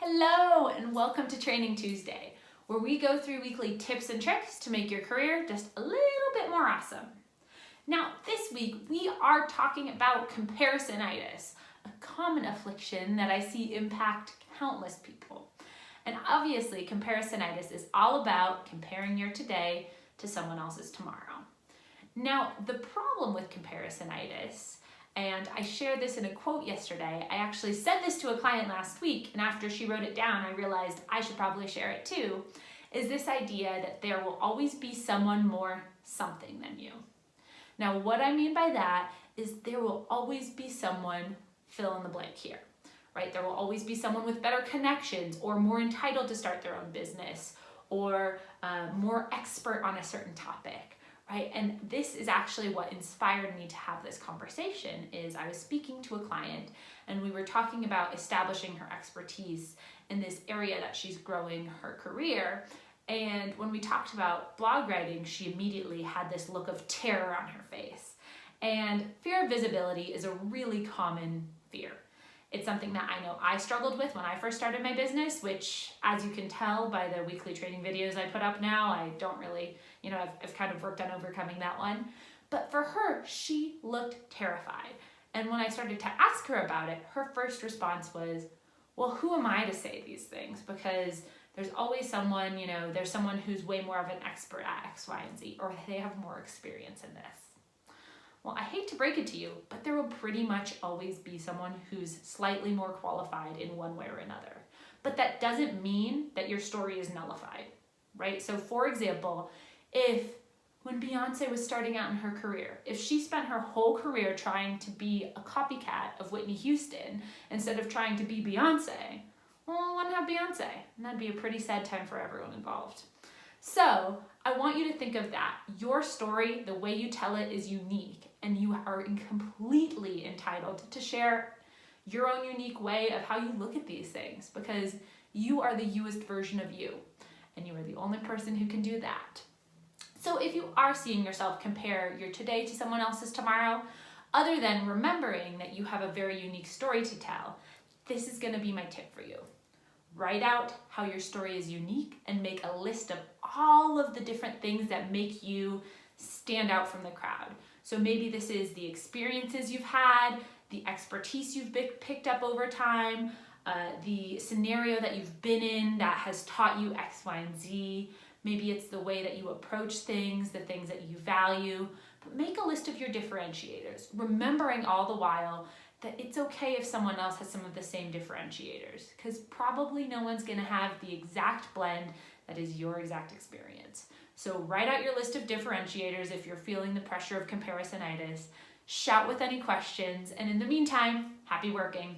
Hello and welcome to Training Tuesday, where we go through weekly tips and tricks to make your career just a little bit more awesome. Now, this week we are talking about comparisonitis, a common affliction that I see impact countless people. And obviously, comparisonitis is all about comparing your today to someone else's tomorrow. Now, the problem with comparisonitis, and I shared this in a quote yesterday. I actually said this to a client last week, and after she wrote it down, I realized I should probably share it too, is this idea that there will always be someone more something than you. Now, what I mean by that is there will always be someone, fill in the blank here, right? There will always be someone with better connections or more entitled to start their own business or more expert on a certain topic. Right? And this is actually what inspired me to have this conversation. Is I was speaking to a client and we were talking about establishing her expertise in this area that she's growing her career. And when we talked about blog writing, she immediately had this look of terror on her face. And fear of visibility is a really common fear. It's something that I know I struggled with when I first started my business, which, as you can tell by the weekly training videos I put up now, I don't really, I've kind of worked on overcoming that one. But for her, she looked terrified. And when I started to ask her about it, her first response was, well, who am I to say these things? Because there's always someone, there's someone who's way more of an expert at X, Y, and Z, or they have more experience in this. Well, I hate to break it to you, but there will pretty much always be someone who's slightly more qualified in one way or another. But that doesn't mean that your story is nullified, right? So for example, when Beyonce was starting out in her career, if she spent her whole career trying to be a copycat of Whitney Houston instead of trying to be Beyonce, well, wouldn't have Beyonce, and that'd be a pretty sad time for everyone involved. So I want you to think of that. Your story, the way you tell it, is unique, and you are completely entitled to share your own unique way of how you look at these things, because you are the youest version of you, and you are the only person who can do that. So if you are seeing yourself compare your today to someone else's tomorrow, other than remembering that you have a very unique story to tell, this is going to be my tip for you. Write out how your story is unique and make a list of all of the different things that make you stand out from the crowd. So maybe this is the experiences you've had, the expertise you've picked up over time, the scenario that you've been in that has taught you X, Y, and Z. Maybe it's the way that you approach things, the things that you value. But make a list of your differentiators, remembering all the while that it's okay if someone else has some of the same differentiators, because probably no one's going to have the exact blend that is your exact experience. So write out your list of differentiators if you're feeling the pressure of comparisonitis. Shout with any questions, and in the meantime, happy working.